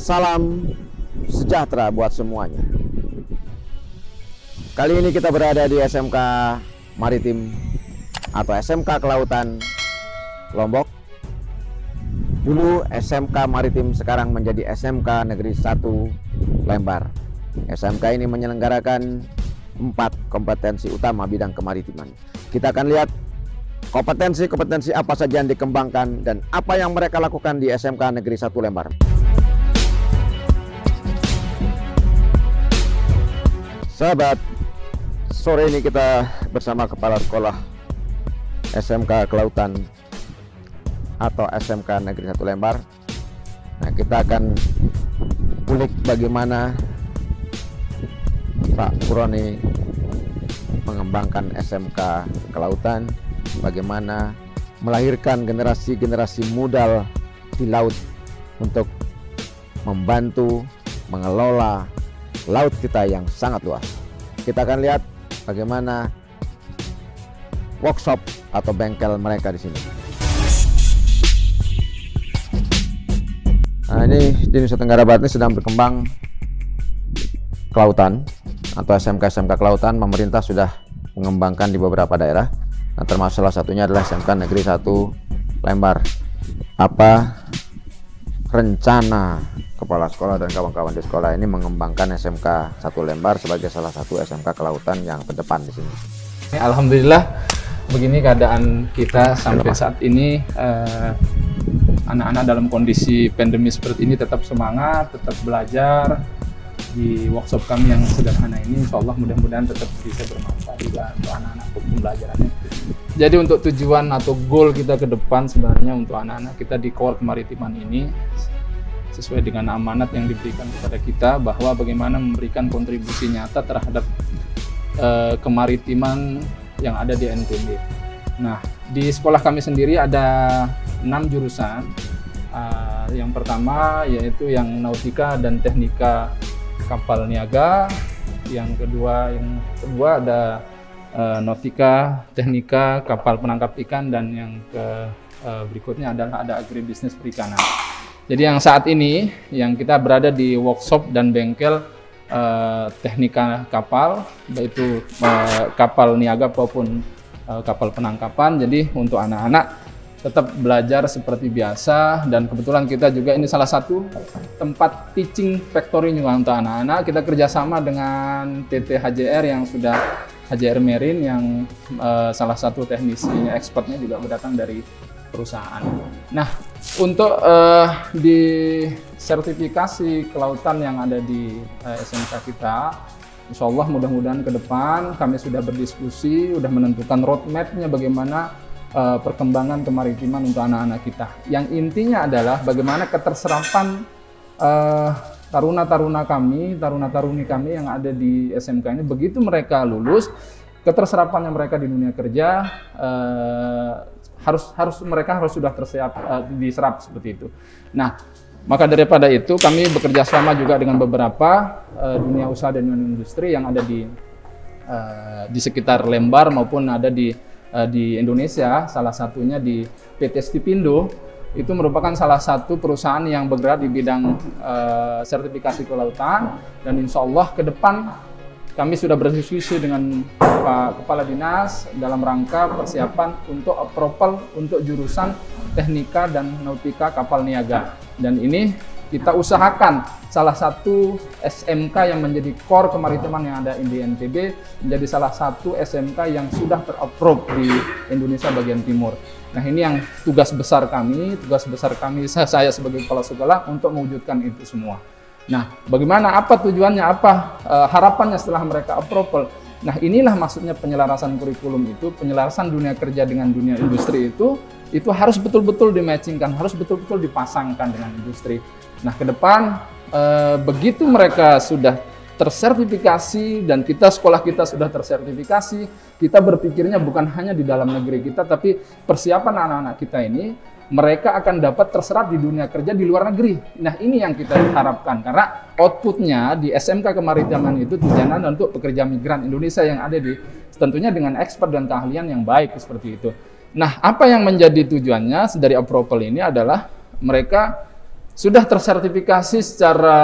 Salam sejahtera buat semuanya. Kali ini kita berada di SMK Maritim atau SMK Kelautan Lombok. Dulu SMK Maritim, sekarang menjadi SMK Negeri 1 Lembar. SMK ini menyelenggarakan 4 kompetensi utama bidang kemaritiman. Kita akan lihat kompetensi apa saja yang dikembangkan dan apa yang mereka lakukan di SMK Negeri 1 Lembar. Sahabat, sore ini kita bersama Kepala Sekolah SMK Kelautan atau SMK Negeri 1 Lembar. Nah, kita akan ulik bagaimana Pak Puroni mengembangkan SMK Kelautan, bagaimana melahirkan generasi-generasi muda di laut untuk membantu mengelola laut kita yang sangat luas. Kita akan lihat bagaimana workshop atau bengkel mereka di sini. Nah, ini di Nusa Tenggara Barat ini sedang berkembang kelautan atau SMK Kelautan. Pemerintah sudah mengembangkan di beberapa daerah. Nah, termasuk salah satunya adalah SMK Negeri 1 Lembar. Apa rencana kepala sekolah dan kawan-kawan di sekolah ini mengembangkan SMK 1 Lembar sebagai salah satu SMK Kelautan yang terdepan di sini? Alhamdulillah, begini keadaan kita sampai saat ini. Anak-anak dalam kondisi pandemi seperti ini tetap semangat, tetap belajar. Di workshop kami yang sederhana ini, insya Allah mudah-mudahan tetap bisa bermanfaat juga untuk anak-anak pembelajarannya. Jadi untuk tujuan atau goal kita ke depan sebenarnya untuk anak-anak kita di core kemaritiman ini, sesuai dengan amanat yang diberikan kepada kita, bahwa bagaimana memberikan kontribusi nyata terhadap kemaritiman yang ada di NTB. Nah, di sekolah kami sendiri ada 6 jurusan. Yang pertama yaitu yang nautika dan teknika kapal niaga. Yang kedua ada nautika, teknika kapal penangkap ikan, dan yang berikutnya adalah ada agribisnis perikanan. Jadi yang saat ini yang kita berada di workshop dan bengkel teknika kapal, yaitu kapal niaga maupun kapal penangkapan. Jadi untuk anak-anak tetap belajar seperti biasa, dan kebetulan kita juga ini salah satu tempat teaching factory juga untuk anak-anak. Kita kerjasama dengan PT HJR yang sudah HJR Marine yang salah satu teknisi expertnya juga berdatang dari perusahaan. Nah, untuk di sertifikasi kelautan yang ada di SMK kita, insya Allah mudah-mudahan ke depan kami sudah berdiskusi, sudah menentukan roadmap-nya bagaimana perkembangan kemaritiman untuk anak-anak kita. Yang intinya adalah bagaimana keterserapan taruna-taruna kami, taruna-taruni kami yang ada di SMK ini, begitu mereka lulus, keterserapannya mereka di dunia kerja mereka harus sudah diserap seperti itu. Nah, maka daripada itu kami bekerja sama juga dengan beberapa dunia usaha dan dunia industri yang ada di sekitar Lembar maupun ada di Indonesia. Salah satunya di PT Stipindo, itu merupakan salah satu perusahaan yang bergerak di bidang sertifikasi kelautan, dan insya Allah ke depan kami sudah berdiskusi dengan Pak Kepala Dinas dalam rangka persiapan untuk approval untuk jurusan teknika dan nautika kapal niaga. Dan ini kita usahakan salah satu SMK yang menjadi core kemaritiman yang ada di NTB menjadi salah satu SMK yang sudah terapprove di Indonesia bagian timur. Nah, ini yang tugas besar kami, saya sebagai kepala sekolah untuk mewujudkan itu semua. Nah, bagaimana, apa tujuannya, apa harapannya setelah mereka approval? Nah, inilah maksudnya penyelarasan kurikulum itu, penyelarasan dunia kerja dengan dunia industri itu harus betul-betul dimatchingkan, harus betul-betul dipasangkan dengan industri. Nah, ke depan begitu mereka sudah tersertifikasi dan sekolah kita sudah tersertifikasi, kita berpikirnya bukan hanya di dalam negeri kita, tapi persiapan anak-anak kita ini mereka akan dapat terserap di dunia kerja di luar negeri. Nah, ini yang kita harapkan, karena outputnya di SMK Kemaritiman itu tujuannya untuk pekerja migran Indonesia yang ada tentunya dengan expert dan keahlian yang baik seperti itu. Nah, apa yang menjadi tujuannya dari approval ini adalah mereka sudah tersertifikasi secara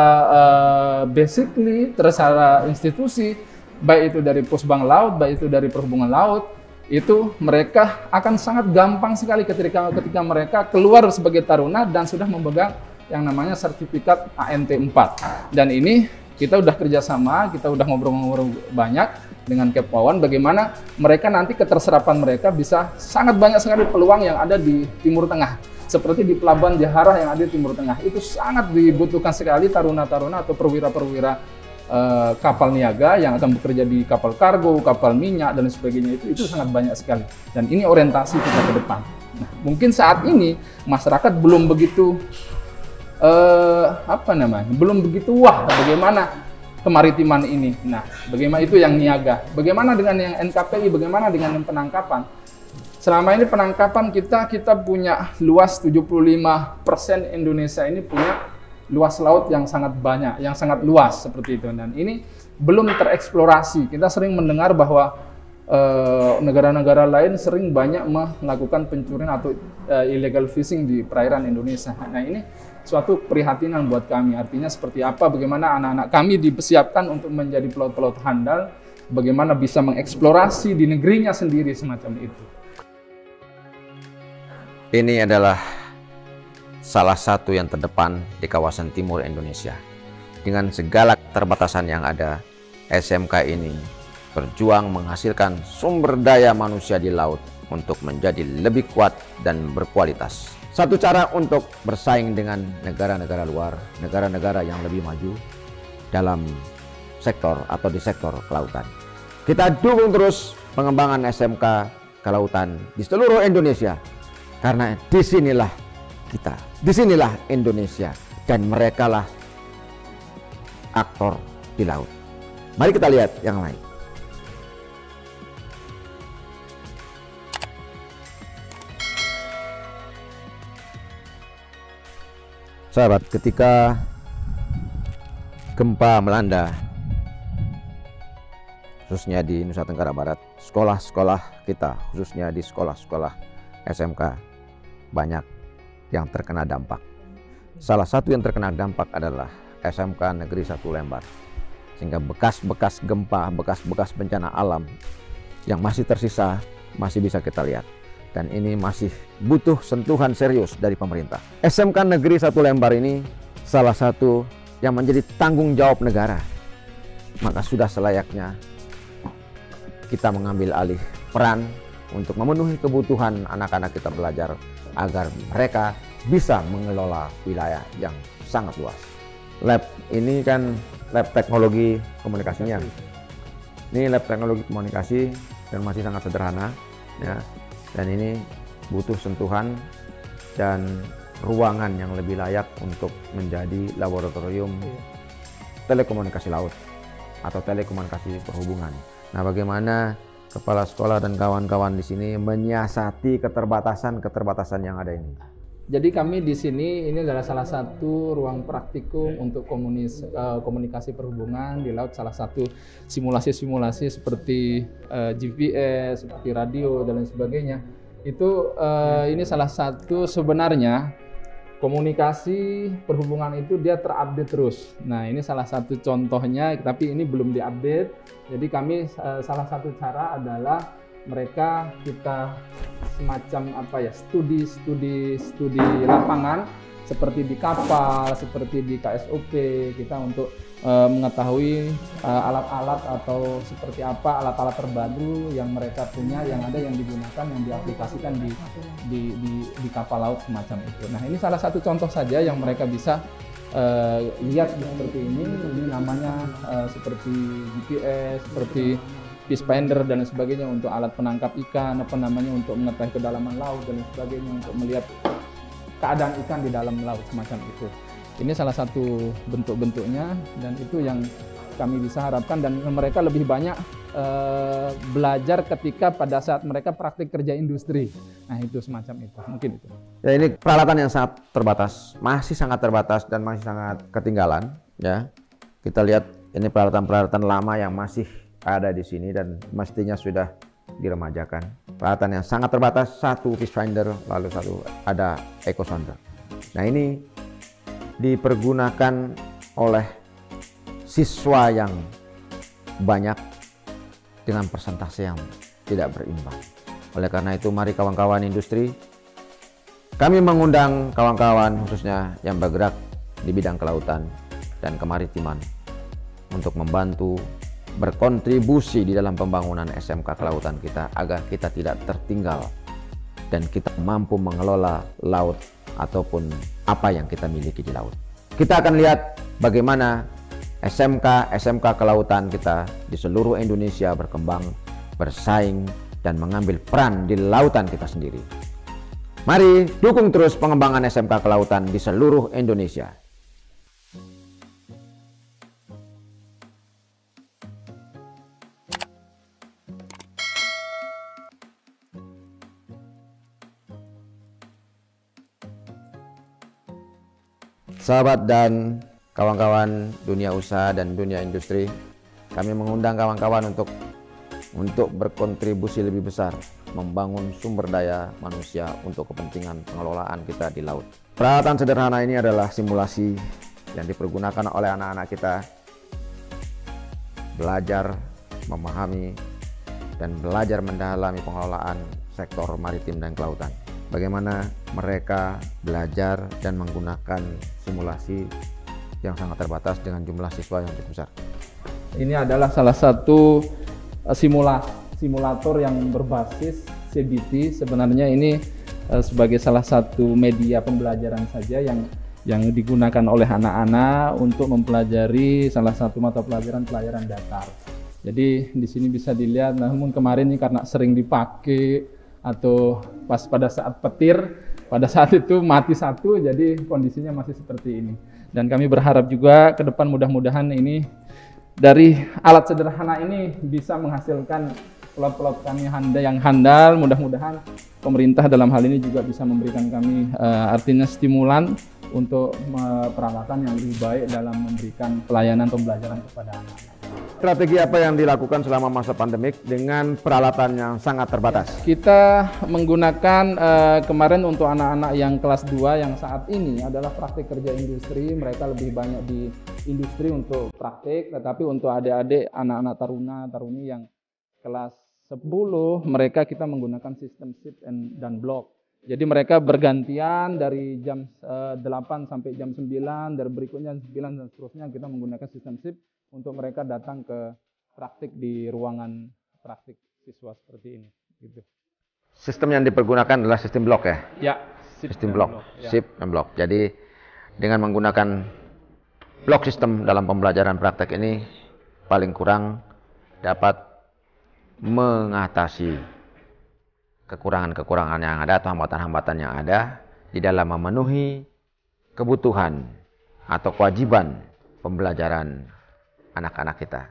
basically, secara institusi, baik itu dari Pusbang Laut, baik itu dari Perhubungan Laut, itu mereka akan sangat gampang sekali ketika mereka keluar sebagai taruna dan sudah memegang yang namanya sertifikat ANT 4. Dan ini kita udah kerjasama, kita udah ngobrol-ngobrol banyak dengan Kepwawan bagaimana mereka nanti keterserapan mereka bisa sangat banyak sekali peluang yang ada di Timur Tengah. Seperti di Pelabuhan Jaharah yang ada di Timur Tengah, itu sangat dibutuhkan sekali taruna-taruna atau perwira-perwira kapal niaga yang akan bekerja di kapal kargo, kapal minyak dan sebagainya, itu sangat banyak sekali. Dan ini orientasi kita ke depan. Nah, mungkin saat ini masyarakat belum begitu belum begitu wah bagaimana kemaritiman ini. Nah, bagaimana itu yang niaga? Bagaimana dengan yang NKPI? Bagaimana dengan yang penangkapan? Selama ini penangkapan kita punya luas 75% Indonesia ini punya luas laut yang sangat banyak, yang sangat luas seperti itu. Dan ini belum tereksplorasi. Kita sering mendengar bahwa negara-negara lain sering banyak melakukan pencurian atau illegal fishing di perairan Indonesia. Nah, ini suatu keprihatinan buat kami. Artinya seperti apa, bagaimana anak-anak kami disiapkan untuk menjadi pelaut-pelaut handal, bagaimana bisa mengeksplorasi di negerinya sendiri semacam itu. Ini adalah salah satu yang terdepan di kawasan timur Indonesia. Dengan segala keterbatasan yang ada, SMK ini berjuang menghasilkan sumber daya manusia di laut untuk menjadi lebih kuat dan berkualitas. Satu cara untuk bersaing dengan negara-negara luar, negara-negara yang lebih maju dalam sektor atau di sektor kelautan. Kita dukung terus pengembangan SMK kelautan di seluruh Indonesia, karena disinilah kita, disinilah Indonesia, dan merekalah aktor di laut. Mari kita lihat yang lain. Sahabat, ketika gempa melanda, khususnya di Nusa Tenggara Barat, sekolah-sekolah kita, khususnya di sekolah-sekolah SMK, banyak yang terkena dampak. Salah satu yang terkena dampak adalah SMK Negeri 1 Lembar. Sehingga bekas-bekas gempa, bekas-bekas bencana alam yang masih tersisa masih bisa kita lihat. Dan ini masih butuh sentuhan serius dari pemerintah. SMK Negeri 1 Lembar ini salah satu yang menjadi tanggung jawab negara. Maka sudah selayaknya kita mengambil alih peran untuk memenuhi kebutuhan anak-anak kita belajar agar mereka bisa mengelola wilayah yang sangat luas. Lab ini kan lab teknologi komunikasinya. Ini lab teknologi komunikasi dan masih sangat sederhana, ya. Dan ini butuh sentuhan dan ruangan yang lebih layak untuk menjadi laboratorium telekomunikasi laut atau telekomunikasi perhubungan. Nah, bagaimana kepala sekolah dan kawan-kawan di sini menyiasati keterbatasan yang ada ini? Jadi kami di sini ini adalah salah satu ruang praktikum untuk komunikasi perhubungan di laut. Salah satu simulasi-simulasi seperti GPS, seperti radio dan lain sebagainya. Itu ini salah satu sebenarnya komunikasi perhubungan itu dia terupdate terus. Nah, ini salah satu contohnya, tapi ini belum diupdate. Jadi kami salah satu cara adalah mereka kita semacam studi lapangan seperti di kapal, seperti di KSOP, kita untuk mengetahui alat-alat atau seperti apa alat-alat terbaru yang mereka punya, yang ada, yang digunakan, yang diaplikasikan di kapal laut semacam itu. Nah, ini salah satu contoh saja yang mereka bisa lihat seperti ini namanya seperti GPS, seperti fish finder dan sebagainya untuk alat penangkap ikan, untuk mengetahui kedalaman laut dan sebagainya, untuk melihat keadaan ikan di dalam laut semacam itu. Ini salah satu bentuk-bentuknya dan itu yang kami bisa harapkan, dan mereka lebih banyak belajar ketika pada saat mereka praktik kerja industri. Nah, itu semacam itu, mungkin itu. Ya, ini peralatan yang sangat terbatas, masih sangat terbatas dan masih sangat ketinggalan, ya. Kita lihat ini peralatan-peralatan lama yang masih ada di sini dan mestinya sudah diremajakan. Peralatan yang sangat terbatas, satu fish finder, lalu satu ada echo sounder. Nah, ini dipergunakan oleh siswa yang banyak dengan persentase yang tidak berimbang. Oleh karena itu, mari kawan-kawan industri, kami mengundang kawan-kawan khususnya yang bergerak di bidang kelautan dan kemaritiman untuk membantu berkontribusi di dalam pembangunan SMK kelautan kita agar kita tidak tertinggal dan kita mampu mengelola laut ataupun apa yang kita miliki di laut. Kita akan lihat bagaimana SMK kelautan kita di seluruh Indonesia berkembang, bersaing, dan mengambil peran di lautan kita sendiri. Mari dukung terus pengembangan SMK kelautan di seluruh Indonesia. Sahabat dan kawan-kawan dunia usaha dan dunia industri, kami mengundang kawan-kawan untuk berkontribusi lebih besar membangun sumber daya manusia untuk kepentingan pengelolaan kita di laut. Peralatan sederhana ini adalah simulasi yang dipergunakan oleh anak-anak kita belajar memahami dan belajar mendalami pengelolaan sektor maritim dan kelautan. Bagaimana mereka belajar dan menggunakan simulasi yang sangat terbatas dengan jumlah siswa yang cukup besar. Ini adalah salah satu simulator yang berbasis CBT. Sebenarnya ini sebagai salah satu media pembelajaran saja yang digunakan oleh anak-anak untuk mempelajari salah satu mata pelajaran datar. Jadi di sini bisa dilihat, namun kemarin ini karena sering dipakai atau pas pada saat petir, pada saat itu mati satu, jadi kondisinya masih seperti ini. Dan kami berharap juga ke depan mudah-mudahan ini dari alat sederhana ini bisa menghasilkan pilot-pilot kami yang handal. Mudah-mudahan pemerintah dalam hal ini juga bisa memberikan kami artinya stimulan untuk peralatan yang lebih baik dalam memberikan pelayanan pembelajaran kepada anak-anak. Strategi apa yang dilakukan selama masa pandemik dengan peralatan yang sangat terbatas? Kita menggunakan kemarin untuk anak-anak yang kelas 2 yang saat ini adalah praktik kerja industri. Mereka lebih banyak di industri untuk praktik, tetapi untuk adik-adik anak-anak taruna-taruni yang kelas 10 mereka kita menggunakan sistem shift dan block. Jadi mereka bergantian dari jam 8 sampai jam 9, dari berikutnya 9 dan seterusnya kita menggunakan sistem shift untuk mereka datang ke praktik di ruangan praktik siswa seperti ini. Gitu. Sistem yang dipergunakan adalah sistem blok ya? Ya, sistem blok, shift dan blok. Jadi dengan menggunakan blok sistem dalam pembelajaran praktek ini paling kurang dapat mengatasi kekurangan-kekurangan yang ada atau hambatan-hambatan yang ada di dalam memenuhi kebutuhan atau kewajiban pembelajaran anak-anak kita.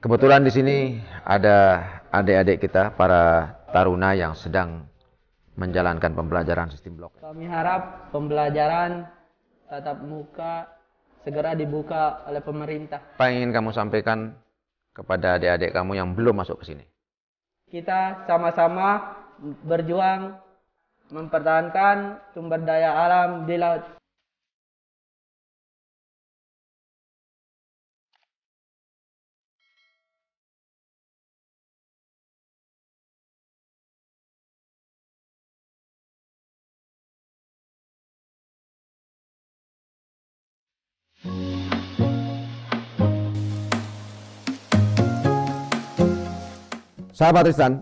Kebetulan di sini ada adik-adik kita, para taruna yang sedang menjalankan pembelajaran sistem blok. Kami harap pembelajaran tatap muka segera dibuka oleh pemerintah. Apa yang ingin kamu sampaikan kepada adik-adik kamu yang belum masuk ke sini? Kita sama-sama berjuang mempertahankan sumber daya alam di laut. Sahabat Tristan,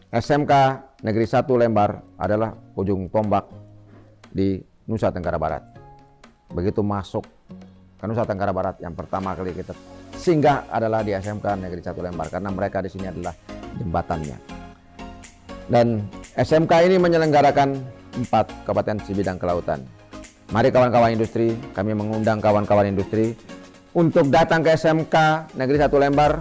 SMK Negeri 1 Lembar adalah ujung tombak di Nusa Tenggara Barat. Begitu masuk ke Nusa Tenggara Barat, yang pertama kali kita singgah adalah di SMK Negeri 1 Lembar karena mereka di sini adalah jembatannya. Dan SMK ini menyelenggarakan 4 kompetensi bidang kelautan. Mari kawan-kawan industri, kami mengundang kawan-kawan industri untuk datang ke SMK Negeri 1 Lembar.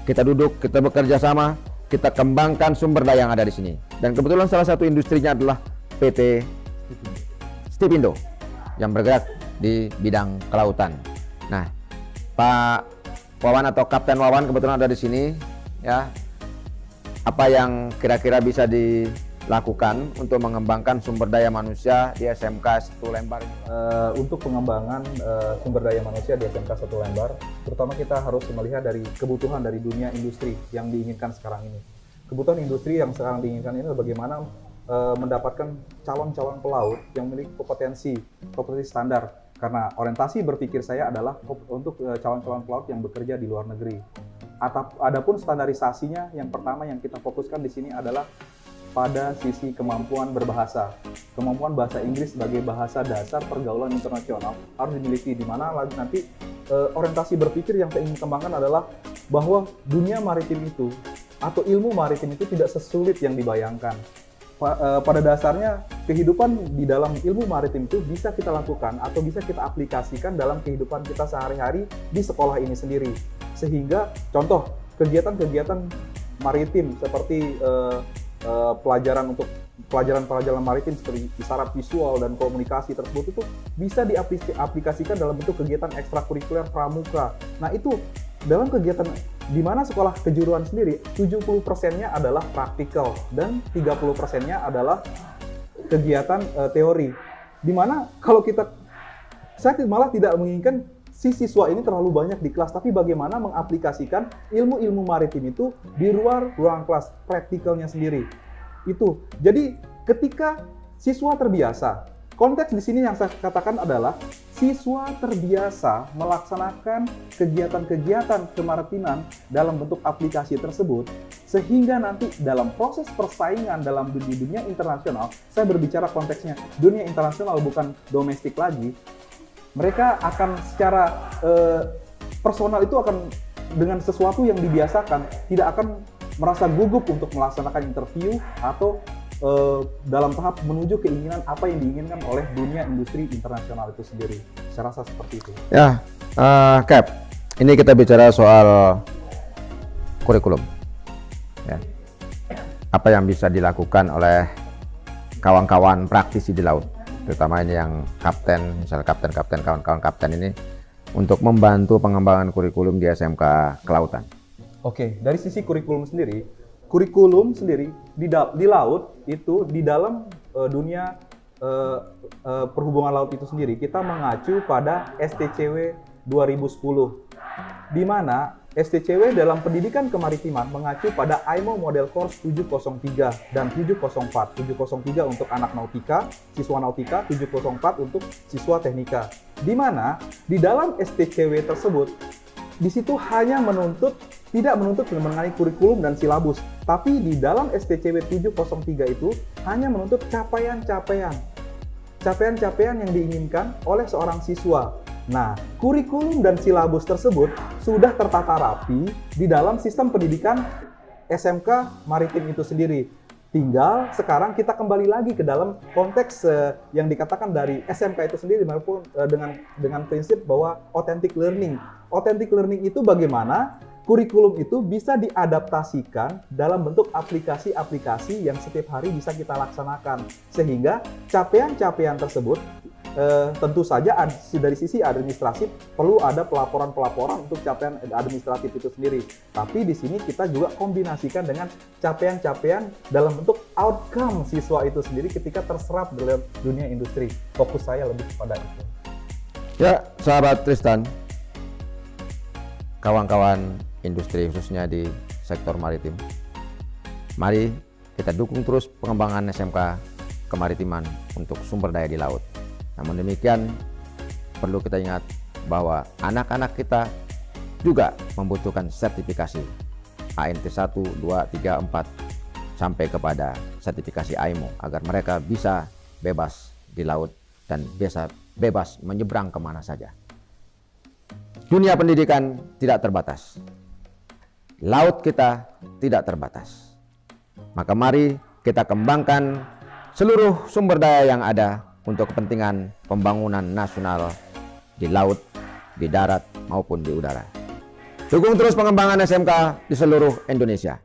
Kita duduk, kita bekerja sama, kita kembangkan sumber daya yang ada di sini. Dan kebetulan salah satu industrinya adalah PT Stipindo yang bergerak di bidang kelautan. Nah, Pak Wawan atau Kapten Wawan kebetulan ada di sini, ya. Apa yang kira-kira bisa lakukan untuk mengembangkan sumber daya manusia di SMK 1 Lembar ini? Untuk pengembangan sumber daya manusia di SMK 1 Lembar, terutama kita harus melihat dari kebutuhan dari dunia industri yang diinginkan sekarang ini. Kebutuhan industri yang sekarang diinginkan ini adalah bagaimana mendapatkan calon-calon pelaut yang memiliki kompetensi standar. Karena orientasi berpikir saya adalah untuk calon-calon pelaut yang bekerja di luar negeri. Adapun standarisasinya, yang pertama yang kita fokuskan di sini adalah pada sisi kemampuan berbahasa. Kemampuan bahasa Inggris sebagai bahasa dasar pergaulan internasional harus dimiliki, di mana nanti orientasi berpikir yang saya ingin kembangkan adalah bahwa dunia maritim itu atau ilmu maritim itu tidak sesulit yang dibayangkan. Pada dasarnya kehidupan di dalam ilmu maritim itu bisa kita lakukan atau bisa kita aplikasikan dalam kehidupan kita sehari-hari di sekolah ini sendiri. Sehingga contoh kegiatan-kegiatan maritim seperti pelajaran maritim seperti isyarat visual dan komunikasi tersebut itu bisa diaplikasikan dalam bentuk kegiatan ekstrakurikuler pramuka. Nah, itu dalam kegiatan di mana sekolah kejuruan sendiri 70%-nya adalah praktikal dan 30%-nya adalah kegiatan teori. Di mana kalau saya malah tidak menginginkan si siswa ini terlalu banyak di kelas, tapi bagaimana mengaplikasikan ilmu-ilmu maritim itu di luar ruang kelas, praktikalnya sendiri. Itu. Jadi ketika siswa terbiasa, konteks di sini yang saya katakan adalah siswa terbiasa melaksanakan kegiatan-kegiatan kemaritiman dalam bentuk aplikasi tersebut, sehingga nanti dalam proses persaingan dalam dunia internasional, saya berbicara konteksnya dunia internasional bukan domestik lagi, mereka akan secara personal itu akan dengan sesuatu yang dibiasakan, tidak akan merasa gugup untuk melaksanakan interview atau dalam tahap menuju keinginan apa yang diinginkan oleh dunia industri internasional itu sendiri. Saya rasa seperti itu. Ya, Cap, ini kita bicara soal kurikulum. Ya. Apa yang bisa dilakukan oleh kawan-kawan praktisi di laut, terutama ini yang kapten, misal kapten-kapten, kawan-kawan kapten ini, untuk membantu pengembangan kurikulum di SMK Kelautan. Oke, dari sisi kurikulum sendiri di laut itu di dalam dunia perhubungan laut itu sendiri kita mengacu pada STCW 2010, di mana STCW dalam pendidikan kemaritiman mengacu pada IMO Model Course 703 dan 704. 703 untuk anak nautika, siswa nautika, 704 untuk siswa teknika. Di mana di dalam STCW tersebut di situ hanya tidak menuntut mengenai kurikulum dan silabus, tapi di dalam STCW 703 itu hanya menuntut capaian-capaian yang diinginkan oleh seorang siswa. Nah, kurikulum dan silabus tersebut sudah tertata rapi di dalam sistem pendidikan SMK Maritim itu sendiri. Tinggal sekarang kita kembali lagi ke dalam konteks yang dikatakan dari SMK itu sendiri, maupun dengan prinsip bahwa authentic learning. Authentic learning itu bagaimana kurikulum itu bisa diadaptasikan dalam bentuk aplikasi-aplikasi yang setiap hari bisa kita laksanakan. Sehingga capaian-capaian tersebut tentu saja dari sisi administratif perlu ada pelaporan-pelaporan untuk capaian administratif itu sendiri. Tapi di sini kita juga kombinasikan dengan capaian-capaian dalam bentuk outcome siswa itu sendiri ketika terserap dalam dunia industri. Fokus saya lebih kepada itu. Ya, sahabat Tristan, kawan-kawan industri khususnya di sektor maritim, mari kita dukung terus pengembangan SMK kemaritiman untuk sumber daya di laut. Namun demikian, perlu kita ingat bahwa anak-anak kita juga membutuhkan sertifikasi ANT 1, 2, 3, 4 sampai kepada sertifikasi IMO agar mereka bisa bebas di laut dan bisa bebas menyeberang kemana saja. Dunia pendidikan tidak terbatas. Laut kita tidak terbatas. Maka mari kita kembangkan seluruh sumber daya yang ada untuk kepentingan pembangunan nasional di laut, di darat, maupun di udara. Dukung terus pengembangan SMK di seluruh Indonesia.